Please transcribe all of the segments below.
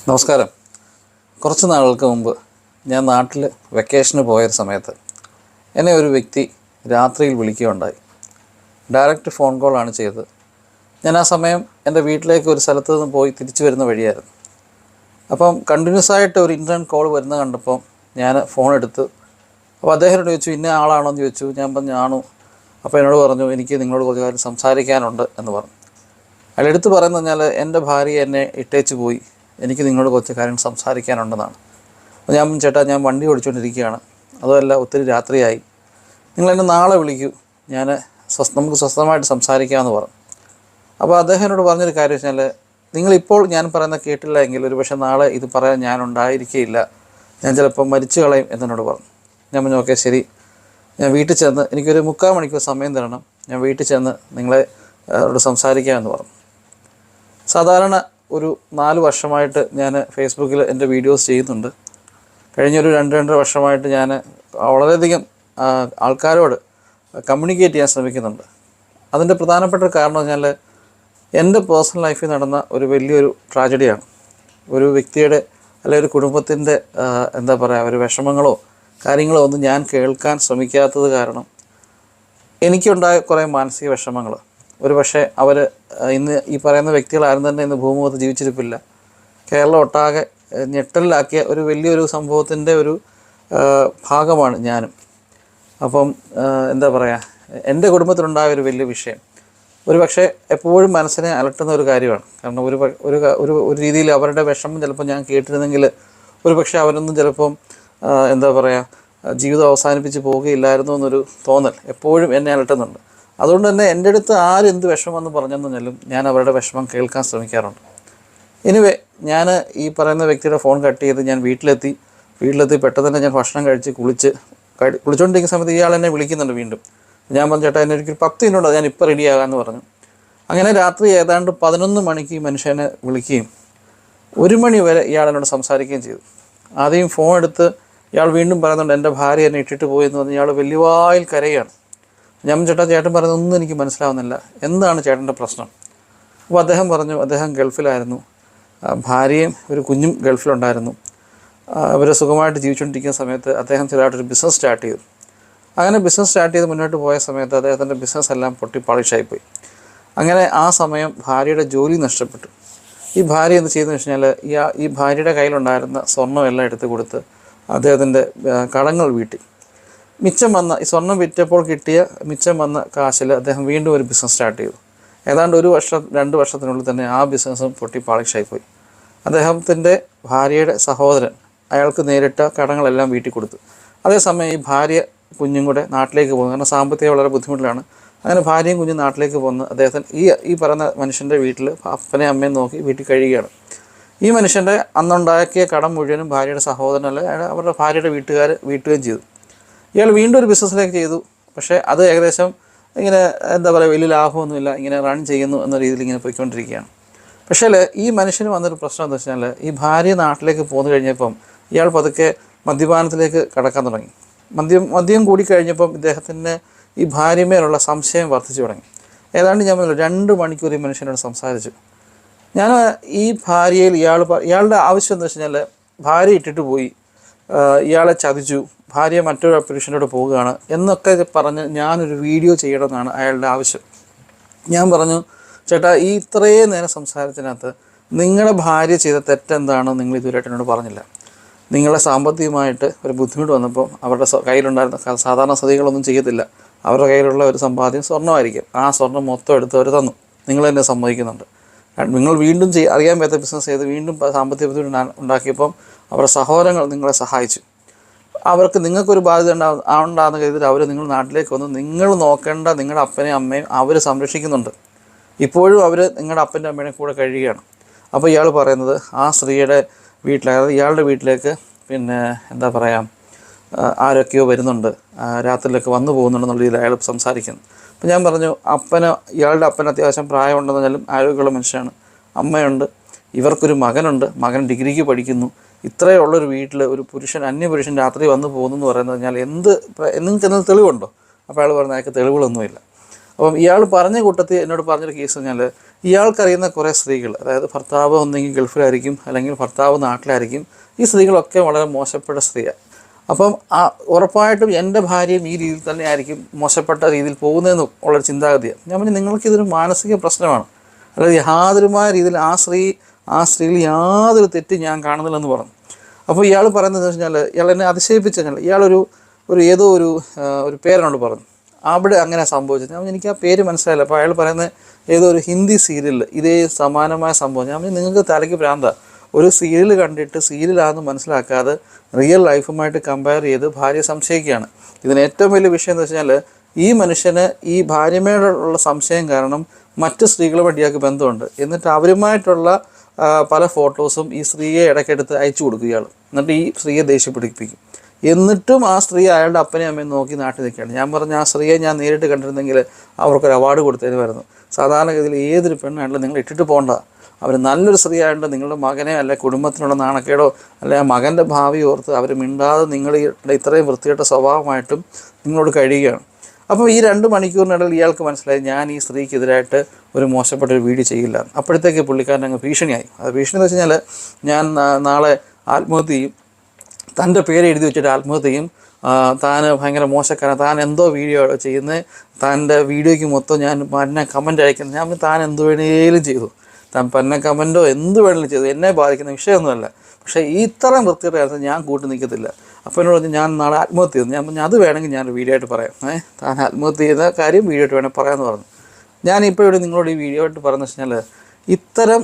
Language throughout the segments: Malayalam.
നമസ്കാരം. കുറച്ച് നാളുകൾക്ക് മുമ്പ് ഞാൻ നാട്ടിൽ വെക്കേഷന് പോയൊരു സമയത്ത് എന്നെ ഒരു വ്യക്തി രാത്രിയിൽ വിളിക്കുകയുണ്ടായി. ഡയറക്റ്റ് ഫോൺ കോളാണ് ചെയ്തത്. ഞാൻ ആ സമയം എൻ്റെ വീട്ടിലേക്ക് ഒരു സ്ഥലത്ത് നിന്ന് പോയി തിരിച്ചു വരുന്ന വഴിയായിരുന്നു. അപ്പം കണ്ടിന്യൂസ് ആയിട്ട് ഒരു ഇൻ്റർനെറ്റ് കോൾ വരുന്നത് കണ്ടപ്പോൾ ഞാൻ ഫോൺ എടുത്ത് അപ്പോൾ അദ്ദേഹത്തോട് ചോദിച്ചു, ഇന്ന ആളാണോ എന്ന് ചോദിച്ചു. ഞാൻ പറഞ്ഞു ആണോ. അപ്പോൾ എന്നോട് പറഞ്ഞു, എനിക്ക് നിങ്ങളോട് കുറച്ച് കാര്യം സംസാരിക്കാനുണ്ട് എന്ന് പറഞ്ഞു. അതിലെടുത്ത് പറയുന്നത് പറഞ്ഞാൽ എൻ്റെ ഭാര്യ എന്നെ ഇട്ടേച്ച് പോയി, എനിക്ക് നിങ്ങളോട് കുറച്ച് കാര്യങ്ങൾ സംസാരിക്കാനുണ്ടെന്നാണ്. അപ്പോൾ ഞാൻ ചേട്ടാ, ഞാൻ വണ്ടി ഓടിച്ചുകൊണ്ടിരിക്കുകയാണ്, അതുമല്ല ഒത്തിരി രാത്രിയായി, നിങ്ങളെന്നെ നാളെ വിളിക്കൂ, നമുക്ക് സ്വസ്ഥമായിട്ട് സംസാരിക്കാമെന്ന് പറഞ്ഞു. അപ്പോൾ അദ്ദേഹം എന്നോട് പറഞ്ഞൊരു കാര്യം വെച്ചാൽ, നിങ്ങളിപ്പോൾ ഞാൻ പറയുന്ന കേട്ടില്ല എങ്കിൽ ഒരു പക്ഷേ നാളെ ഇത് പറയാൻ ഞാൻ ഉണ്ടായിരിക്കുകയില്ല, ഞാൻ ചിലപ്പോൾ മരിച്ചു കളയും എന്നോട് പറഞ്ഞു. ഞാൻ പറഞ്ഞു ഓക്കെ ശരി, ഞാൻ വീട്ടിൽ ചെന്ന് എനിക്കൊരു 3/4 മണിക്കൂർ സമയം തരണം, ഞാൻ വീട്ടിൽ ചെന്ന് നിങ്ങളോട് സംസാരിക്കാമെന്ന് പറഞ്ഞു. സാധാരണ ഒരു 4 വർഷമായിട്ട് ഞാൻ ഫേസ്ബുക്കിൽ എൻ്റെ വീഡിയോസ് ചെയ്യുന്നുണ്ട്. കഴിഞ്ഞൊരു 2-2.5 വർഷമായിട്ട് ഞാൻ വളരെയധികം ആൾക്കാരോട് കമ്മ്യൂണിക്കേറ്റ് ചെയ്യാൻ ശ്രമിക്കുന്നുണ്ട്. അതിൻ്റെ പ്രധാനപ്പെട്ട കാരണം പറഞ്ഞാൽ എൻ്റെ പേഴ്സണൽ ലൈഫിൽ നടന്ന ഒരു വലിയൊരു ട്രാജഡിയാണ്. ഒരു വ്യക്തിയുടെ അല്ലെങ്കിൽ ഒരു കുടുംബത്തിൻ്റെ എന്താ പറയുക, ഒരു വിഷമങ്ങളോ കാര്യങ്ങളോ ഒന്നും ഞാൻ കേൾക്കാൻ ശ്രമിക്കാത്തത് കാരണം എനിക്കുണ്ടായ കുറേ മാനസിക വിഷമങ്ങൾ. ഒരു പക്ഷേ അവർ ഇന്ന് ഈ പറയുന്ന വ്യക്തികളാരും തന്നെ ഇന്ന് ഭൂമുഖത്ത് ജീവിച്ചിരിപ്പില്ല. കേരളം ഒട്ടാകെ ഞെട്ടലിലാക്കിയ ഒരു വലിയൊരു സംഭവത്തിൻ്റെ ഒരു ഭാഗമാണ് ഞാനും. അപ്പം എന്താ പറയുക, എൻ്റെ കുടുംബത്തിലുണ്ടായ ഒരു വലിയ വിഷയം ഒരു പക്ഷേ എപ്പോഴും മനസ്സിനെ അലട്ടുന്ന ഒരു കാര്യമാണ്. കാരണം ഒരു രീതിയിൽ അവരുടെ വിഷമം ചിലപ്പോൾ ഞാൻ കേട്ടിരുന്നെങ്കിൽ ഒരു പക്ഷേ അവരൊന്നും ചിലപ്പം എന്താ പറയുക, ജീവിതം അവസാനിപ്പിച്ച് പോവുകയില്ലായിരുന്നു എന്നൊരു തോന്നൽ എപ്പോഴും എന്നെ അലട്ടുന്നുണ്ട്. അതുകൊണ്ട് തന്നെ എൻ്റെ അടുത്ത് ആരെന്ത് വിഷമമെന്ന് പറഞ്ഞെന്ന് പറഞ്ഞാലും ഞാൻ അവരുടെ വിഷമം കേൾക്കാൻ ശ്രമിക്കാറുണ്ട്. എനിവേ, ഞാൻ ഈ പറയുന്ന വ്യക്തിയുടെ ഫോൺ കട്ട് ചെയ്ത് ഞാൻ വീട്ടിലെത്തി പെട്ടെന്ന് തന്നെ ഞാൻ ഭക്ഷണം കഴിച്ച് കുളിച്ചുകൊണ്ടിരിക്കുന്ന സമയത്ത് ഇയാൾ എന്നെ വിളിക്കുന്നുണ്ട് വീണ്ടും. ഞാൻ പറഞ്ഞു ചേട്ടാ, എന്നെ ഒരിക്കൽ 10 മിനിറ്റ് ഞാൻ ഇപ്പോൾ റെഡിയാകാമെന്ന് പറഞ്ഞു. അങ്ങനെ രാത്രി ഏതാണ്ട് 11 മണിക്ക് ഈ മനുഷ്യനെ വിളിക്കുകയും 1 മണി വരെ ഇയാൾ എന്നോട് സംസാരിക്കുകയും ചെയ്തു. ആദ്യം ഫോൺ എടുത്ത് ഇയാൾ വീണ്ടും പറയുന്നുണ്ട് എൻ്റെ ഭാര്യ എന്നെ ഇട്ടിട്ട് പോയെന്ന് പറഞ്ഞ് ഇയാൾ വലിയ വായിൽ കരയാണ്. ഞാൻ ചേട്ടൻ പറയുന്നതൊന്നും എനിക്ക് മനസ്സിലാവുന്നില്ല, എന്താണ് ചേട്ടൻ്റെ പ്രശ്നം? അപ്പോൾ അദ്ദേഹം പറഞ്ഞു, അദ്ദേഹം ഗൾഫിലായിരുന്നു, ഭാര്യയും ഒരു കുഞ്ഞും ഗൾഫിലുണ്ടായിരുന്നു. അവർ സുഖമായിട്ട് ജീവിച്ചുകൊണ്ടിരിക്കുന്ന സമയത്ത് അദ്ദേഹം ചെറുതായിട്ടൊരു ബിസിനസ് സ്റ്റാർട്ട് ചെയ്തു. അങ്ങനെ ബിസിനസ് സ്റ്റാർട്ട് ചെയ്ത് മുന്നോട്ട് പോയ സമയത്ത് അദ്ദേഹത്തിൻ്റെ ബിസിനസ് എല്ലാം പൊട്ടി പാളിഷായിപ്പോയി. അങ്ങനെ ആ സമയം ഭാര്യയുടെ ജോലി നഷ്ടപ്പെട്ടു. ഈ ഭാര്യ എന്ത് ചെയ്തെന്ന് വെച്ച് കഴിഞ്ഞാൽ ഈ ഭാര്യയുടെ കയ്യിലുണ്ടായിരുന്ന സ്വർണ്ണം എല്ലാം എടുത്ത് കൊടുത്ത് അദ്ദേഹത്തിൻ്റെ കടങ്ങൾ വീട്ടി. മിച്ചം വന്ന ഈ സ്വർണം വിറ്റപ്പോൾ കിട്ടിയ മിച്ചം വന്ന കാശിൽ അദ്ദേഹം വീണ്ടും ഒരു ബിസിനസ് സ്റ്റാർട്ട് ചെയ്തു. ഏതാണ്ട് 1-2 വർഷത്തിനുള്ളിൽ തന്നെ ആ ബിസിനസ്സും പൊട്ടി പാളിഷായിപ്പോയി. അദ്ദേഹത്തിൻ്റെ ഭാര്യയുടെ സഹോദരൻ അയാൾക്ക് നേരിട്ട കടങ്ങളെല്ലാം വീട്ടിൽ കൊടുത്തു. അതേസമയം ഈ ഭാര്യ കുഞ്ഞും കൂടെ നാട്ടിലേക്ക് പോകുന്നു. കാരണം സാമ്പത്തികം വളരെ ബുദ്ധിമുട്ടിലാണ്. അങ്ങനെ ഭാര്യയും കുഞ്ഞും നാട്ടിലേക്ക് പോകുന്നു. അദ്ദേഹത്തിന് ഈ പറയുന്ന മനുഷ്യൻ്റെ വീട്ടിൽ അപ്പനെയും അമ്മയും നോക്കി വീട്ടിൽ കഴിയുകയാണ്. ഈ മനുഷ്യൻ്റെ അന്നുണ്ടാക്കിയ കടം മുഴുവനും ഭാര്യയുടെ സഹോദരനല്ല അവരുടെ ഭാര്യയുടെ വീട്ടുകാർ വീട്ടുകയും ചെയ്തു. ഇയാൾ വീണ്ടും ഒരു ബിസിനസ്സിലേക്ക് ചെയ്തു. പക്ഷേ അത് ഏകദേശം ഇങ്ങനെ എന്താ പറയുക, വലിയ ലാഭമൊന്നുമില്ല, ഇങ്ങനെ റൺ ചെയ്യുന്നു എന്ന രീതിയിൽ ഇങ്ങനെ പോയിക്കൊണ്ടിരിക്കുകയാണ്. പക്ഷേ ഈ മനുഷ്യന് വന്നൊരു പ്രശ്നം എന്താ വെച്ചാൽ, ഈ ഭാര്യ നാട്ടിലേക്ക് പോന്നു കഴിഞ്ഞപ്പം ഇയാൾ പതുക്കെ മദ്യപാനത്തിലേക്ക് കടക്കാൻ തുടങ്ങി. മദ്യം കൂടിക്കഴിഞ്ഞപ്പം ഇദ്ദേഹത്തിന് ഈ ഭാര്യമേലുള്ള സംശയം വർദ്ധിച്ചു തുടങ്ങി. ഏതാണ്ട് ഞാൻ 2 മണിക്കൂർ ഈ മനുഷ്യനോട് സംസാരിച്ചു. ഞാൻ ഈ ഭാര്യയിൽ ഇയാളുടെ ആവശ്യം എന്താ വെച്ച് കഴിഞ്ഞാൽ, ഭാര്യ ഇട്ടിട്ട് പോയി, ഇയാളെ ചതിച്ചു, ഭാര്യ മറ്റൊരു പുരുഷനോട് പോവുകയാണ് എന്നൊക്കെ പറഞ്ഞ് ഞാനൊരു വീഡിയോ ചെയ്യണമെന്നാണ് അയാളുടെ ആവശ്യം. ഞാൻ പറഞ്ഞു, ചേട്ടാ, ഈ ഇത്രയും നേരം സംസാരത്തിനകത്ത് നിങ്ങളുടെ ഭാര്യ ചെയ്ത തെറ്റെന്താണോ നിങ്ങൾ ഇതുവരെയായിട്ട് എന്നോട് പറഞ്ഞില്ല. നിങ്ങളെ സാമ്പത്തികമായിട്ട് ഒരു ബുദ്ധിമുട്ട് വന്നപ്പോൾ അവരുടെ കയ്യിലുണ്ടായിരുന്ന സാധാരണ സ്ത്രീകളൊന്നും ചെയ്യത്തില്ല, അവരുടെ കയ്യിലുള്ള ഒരു സമ്പാദ്യം സ്വർണ്ണമായിരിക്കും, ആ സ്വർണ്ണം മൊത്തം എടുത്ത് അവർ തന്നു, നിങ്ങൾ തന്നെ സമ്മതിക്കുന്നുണ്ട്. നിങ്ങൾ വീണ്ടും അറിയാൻ പറ്റാത്ത ബിസിനസ് ചെയ്ത് വീണ്ടും സാമ്പത്തിക ബുദ്ധിമുട്ട് ഉണ്ടാക്കിയപ്പം അവരുടെ സഹോദരങ്ങൾ നിങ്ങളെ സഹായിച്ചു. അവർക്ക് നിങ്ങൾക്കൊരു ബാധ്യത ഉണ്ടാകുന്ന കരുതിയിട്ട് അവർ നിങ്ങൾ നാട്ടിലേക്ക് വന്ന് നിങ്ങൾ നോക്കേണ്ട നിങ്ങളുടെ അപ്പനെയും അമ്മയും അവർ സംരക്ഷിക്കുന്നുണ്ട്. ഇപ്പോഴും അവർ നിങ്ങളുടെ അപ്പൻ്റെ അമ്മയുടെ കൂടെ കഴിയുകയാണ്. അപ്പോൾ ഇയാൾ പറയുന്നത് ആ സ്ത്രീയുടെ അതായത് ഇയാളുടെ വീട്ടിലേക്ക് പിന്നെ എന്താ പറയുക, ആരൊക്കെയോ വരുന്നുണ്ട്, രാത്രിയിലൊക്കെ വന്നു പോകുന്നുണ്ടെന്നുള്ള രീതിയിൽ അയാൾ സംസാരിക്കുന്നു. അപ്പോൾ ഞാൻ പറഞ്ഞു, ഇയാളുടെ അപ്പന് അത്യാവശ്യം പ്രായമുണ്ടെന്ന് പറഞ്ഞാലും ആരോഗ്യമുള്ള മനുഷ്യനാണ്, അമ്മയുണ്ട്, ഇവർക്കൊരു മകനുണ്ട്, മകൻ ഡിഗ്രിക്ക് പഠിക്കുന്നു. ഇത്രയുള്ളൊരു വീട്ടിൽ ഒരു അന്യപുരുഷൻ രാത്രി വന്നു പോകുന്നു എന്ന് പറയുന്നത് കഴിഞ്ഞാൽ നിങ്ങൾക്ക് എന്തെങ്കിലും തെളിവുണ്ടോ? അപ്പോൾ അയാൾ പറഞ്ഞ അയാൾക്ക് തെളിവുകളൊന്നുമില്ല. അപ്പം ഇയാൾ പറഞ്ഞ കൂട്ടത്തിൽ എന്നോട് പറഞ്ഞൊരു കേസ് പറഞ്ഞാൽ, ഇയാൾക്കറിയുന്ന കുറേ സ്ത്രീകൾ, അതായത് ഭർത്താവ് ഒന്നെങ്കിൽ ഗൾഫിലായിരിക്കും അല്ലെങ്കിൽ ഭർത്താവ് നാട്ടിലായിരിക്കും. ഈ സ്ത്രീകളൊക്കെ വളരെ മോശപ്പെട്ട സ്ത്രീയാണ്. അപ്പം ഉറപ്പായിട്ടും എൻ്റെ ഭാര്യയും ഈ രീതിയിൽ തന്നെ ആയിരിക്കും മോശപ്പെട്ട രീതിയിൽ പോകുന്നതെന്ന് ഉള്ളൊരു ചിന്താഗതിയാണ്. ഞാൻ പറഞ്ഞു, നിങ്ങൾക്കിതൊരു മാനസിക പ്രശ്നമാണ്, അതായത് യാതൊരുമായ രീതിയിൽ ആ സ്ത്രീയിൽ യാതൊരു തെറ്റ് ഞാൻ കാണുന്നില്ലെന്ന് പറഞ്ഞു. അപ്പോൾ ഇയാൾ പറയുന്നത് വെച്ചാൽ, ഇയാൾ എന്നെ അതിശയിപ്പിച്ചു കഴിഞ്ഞാൽ, ഇയാളൊരു ഏതോ ഒരു പേരെന്നോട് പറഞ്ഞു, അവിടെ അങ്ങനെ സംഭവിച്ചത്. ഞാൻ എനിക്ക് ആ പേര് മനസ്സിലായില്ല. അപ്പോൾ അയാൾ പറയുന്നത് ഏതോ ഒരു ഹിന്ദി സീരിയലിൽ ഇതേ സമാനമായ സംഭവം. ഞാൻ നിങ്ങൾക്ക് തലയ്ക്ക് ഭ്രാന്താ. ഒരു സീരിയൽ കണ്ടിട്ട് സീരിയലാണെന്ന് മനസ്സിലാക്കാതെ റിയൽ ലൈഫുമായിട്ട് കമ്പയർ ചെയ്ത് ഭാര്യ സംശയിക്കുകയാണ്. ഇതിന് ഏറ്റവും വലിയ വിഷയം എന്ന് വെച്ചാൽ, ഈ മനുഷ്യന് ഈ ഭാര്യമയോടുള്ള സംശയം കാരണം മറ്റ് സ്ത്രീകളുമായിട്ട് ഇയാൾക്ക് ബന്ധമുണ്ട്. എന്നിട്ട് അവരുമായിട്ടുള്ള പല ഫോട്ടോസും ഈ സ്ത്രീയെ ഇടയ്ക്കെടുത്ത് അയച്ചു കൊടുക്കും ഇയാൾ. എന്നിട്ട് ഈ സ്ത്രീയെ ദേഷ്യപ്പിടിപ്പിക്കും. എന്നിട്ടും ആ സ്ത്രീ അയാളുടെ അപ്പനെയും അമ്മയും നോക്കി നാട്ടിൽ നിൽക്കുകയാണ്. ഞാൻ പറഞ്ഞ ആ സ്ത്രീയെ ഞാൻ നേരിട്ട് കണ്ടിരുന്നെങ്കിൽ അവർക്കൊരു അവാർഡ് കൊടുത്തതിന് വരുന്നു. സാധാരണഗതിയിൽ ഏതൊരു പെണ്ണാണെങ്കിലും നിങ്ങൾ ഇട്ടിട്ട് പോകണ്ട. അവർ നല്ലൊരു സ്ത്രീ ആയതുകൊണ്ട് നിങ്ങളുടെ മകനെ അല്ലെ കുടുംബത്തിനുള്ള നാണക്കേടോ അല്ലെ ആ മകൻ്റെ ഭാവി ഓർത്ത് അവർ മിണ്ടാതെ നിങ്ങളുടെ ഇത്രയും വൃത്തികെട്ട സ്വഭാവമായിട്ടും നിങ്ങളോട് കഴിയുകയാണ്. അപ്പോൾ ഈ 2 മണിക്കൂറിനിടയിൽ ഇയാൾക്ക് മനസ്സിലായി, ഞാൻ ഈ സ്ത്രീക്കെതിരായിട്ട് ഒരു മോശപ്പെട്ടൊരു വീഡിയോ ചെയ്യില്ല. അപ്പോഴത്തേക്ക് പുള്ളിക്കാരൻ അങ്ങ് ഭീഷണിയായി. അത് ഭീഷണി എന്ന് വെച്ച് കഴിഞ്ഞാൽ, ഞാൻ നാളെ ആത്മഹത്യ ചെയ്യും, തൻ്റെ പേര് എഴുതി വെച്ചിട്ട് ആത്മഹത്യ ചെയ്യും, താൻ ഭയങ്കര മോശക്കാരൻ, താൻ എന്തോ വീഡിയോ ചെയ്യുന്നത്, തൻ്റെ വീഡിയോയ്ക്ക് മൊത്തം ഞാൻ പന്ന കമൻറ്റ് അയക്കുന്നത്, ഞാൻ താൻ എന്ത് വേണേലും ചെയ്തു, താൻ പന്ന കമൻറ്റോ എന്ത് വേണേലും ചെയ്തു, എന്നെ ബാധിക്കുന്ന വിഷയമൊന്നുമല്ല, പക്ഷേ ഇത്രയും വൃത്തിയുടെ കാര്യത്തിൽ ഞാൻ കൂട്ടി നിൽക്കത്തില്ല. അപ്പോൾ എന്നോട് പറഞ്ഞു, ഞാൻ നാളെ ആത്മഹത്യ ചെയ്തു. ഞാൻ പറഞ്ഞു, അത് വേണമെങ്കിൽ ഞാൻ വീഡിയോ ആയിട്ട് പറയാം, താൻ ആത്മഹത്യ ചെയ്ത കാര്യം വീഡിയോ ആയിട്ട് വേണമെങ്കിൽ പറയാമെന്ന് പറഞ്ഞു. ഞാനിപ്പോൾ ഇവിടെ നിങ്ങളോട് ഈ വീഡിയോ ആയിട്ട് പറഞ്ഞു വെച്ചാൽ, ഇത്തരം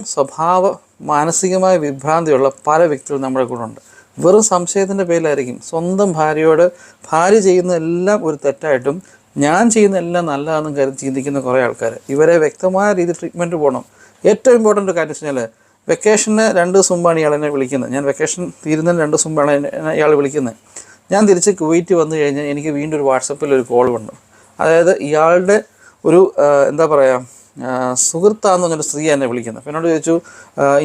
മാനസികമായ വിഭ്രാന്തിയുള്ള പല വ്യക്തികളും നമ്മുടെ കൂടെ ഉണ്ട്. വെറും സംശയത്തിൻ്റെ പേരിലായിരിക്കും സ്വന്തം ഭാര്യ ചെയ്യുന്ന എല്ലാം ഒരു തെറ്റായിട്ടും ഞാൻ ചെയ്യുന്ന എല്ലാം നല്ലതാണെന്നും കരുതി ചിന്തിക്കുന്ന കുറേ ആൾക്കാർ. ഇവരെ വ്യക്തമായ രീതിയിൽ ട്രീറ്റ്മെൻറ്റ് പോകണം. ഏറ്റവും ഇമ്പോർട്ടൻ്റ് കാര്യം വെച്ച് കഴിഞ്ഞാൽ, വെക്കേഷന് 2 ദിവസം മുമ്പാണ് ഇയാളെന്നെ വിളിക്കുന്നത്. ഞാൻ വെക്കേഷൻ തീരുന്നതിന് 2 ദിവസം മുമ്പാണ് ഇയാൾ വിളിക്കുന്നത്. ഞാൻ തിരിച്ച് കുവൈറ്റ് വന്നു കഴിഞ്ഞാൽ എനിക്ക് വീണ്ടും ഒരു വാട്സപ്പിൽ ഒരു കോൾ വന്നു. അതായത് ഇയാളുടെ ഒരു എന്താ പറയുക, സുഹൃത്താന്ന് പറഞ്ഞൊരു സ്ത്രീ എന്നെ വിളിക്കുന്നത്. അപ്പോൾ എന്നോട് ചോദിച്ചു,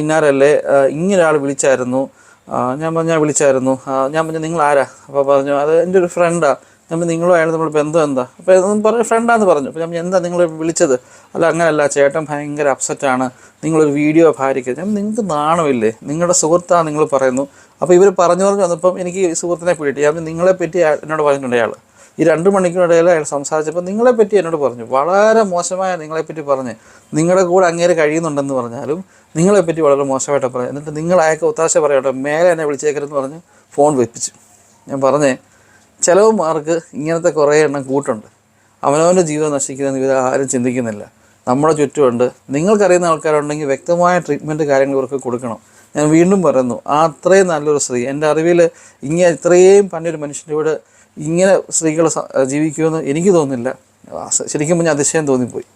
ഇന്നാരല്ലേ, ഇങ്ങനൊരാൾ വിളിച്ചായിരുന്നു. ഞാൻ വിളിച്ചായിരുന്നു. ഞാൻ പറഞ്ഞു, നിങ്ങൾ ആരാ? അപ്പോൾ പറഞ്ഞു, അത് എൻ്റെ ഒരു ഫ്രണ്ടാണ്. ഞാൻ നിങ്ങളും അയാൾ നമ്മൾ ബന്ധം എന്താ? അപ്പോൾ ഇതൊന്നും പറഞ്ഞു, ഫ്രണ്ടാന്ന് പറഞ്ഞു. അപ്പോൾ ഞാൻ എന്താ നിങ്ങൾ വിളിച്ചത്? അല്ല അങ്ങനെയല്ല, ചേട്ടൻ ഭയങ്കര അപ്സെറ്റാണ്, നിങ്ങളൊരു വീഡിയോ ഭാര്യയ്ക്ക്. ഞാൻ നിങ്ങൾക്ക് നാണമില്ലേ? നിങ്ങളുടെ സുഹൃത്താണ് നിങ്ങൾ പറയുന്നു. അപ്പോൾ ഇവർ പറഞ്ഞു വന്നപ്പം എനിക്ക് സുഹൃത്തിനെ പിടിയിട്ട്, ഞാൻ നിങ്ങളെപ്പറ്റി എന്നോട് പറഞ്ഞിട്ടുണ്ട് അയാൾ. ഈ 2 മണിക്കൂറിനിടയിൽ അയാൾ സംസാരിച്ചപ്പോൾ നിങ്ങളെപ്പറ്റി എന്നോട് പറഞ്ഞു, വളരെ മോശമായ നിങ്ങളെപ്പറ്റി പറഞ്ഞ്, നിങ്ങളുടെ കൂടെ അങ്ങേര് കഴിയുന്നുണ്ടെന്ന് പറഞ്ഞാലും നിങ്ങളെപ്പറ്റി വളരെ മോശമായിട്ട് പറഞ്ഞു. എന്നിട്ട് നിങ്ങൾ അയാൾക്ക് ഒത്താശ പറയട്ടെ, മേലെ എന്നെ വിളിച്ചേക്കരുതെന്ന് പറഞ്ഞ് ഫോൺ വെപ്പിച്ചു. ഞാൻ പറഞ്ഞേ, ചിലവന്മാർക്ക് ഇങ്ങനത്തെ കുറേ എണ്ണം കൂട്ടുണ്ട്. അവനവൻ്റെ ജീവിതം നശിക്കുന്നതെന്ന് ഇവർ ആരും ചിന്തിക്കുന്നില്ല. നമ്മുടെ ചുറ്റുമുണ്ട്. നിങ്ങൾക്കറിയുന്ന ആൾക്കാരുണ്ടെങ്കിൽ വ്യക്തമായ ട്രീറ്റ്മെൻറ്റ് കാര്യങ്ങൾ ഇവർക്ക് കൊടുക്കണം. ഞാൻ വീണ്ടും പറയുന്നു, അത്രയും നല്ലൊരു സ്ത്രീ എൻ്റെ അറിവിൽ ഇത്രയും പണ്ടൊരു മനുഷ്യൻ്റെ കൂടെ ഇങ്ങനെ സ്ത്രീകൾ ജീവിക്കുമെന്ന് എനിക്ക് തോന്നുന്നില്ല. ശരിക്കും പറഞ്ഞാൽ അതിശയം തോന്നിപ്പോയി.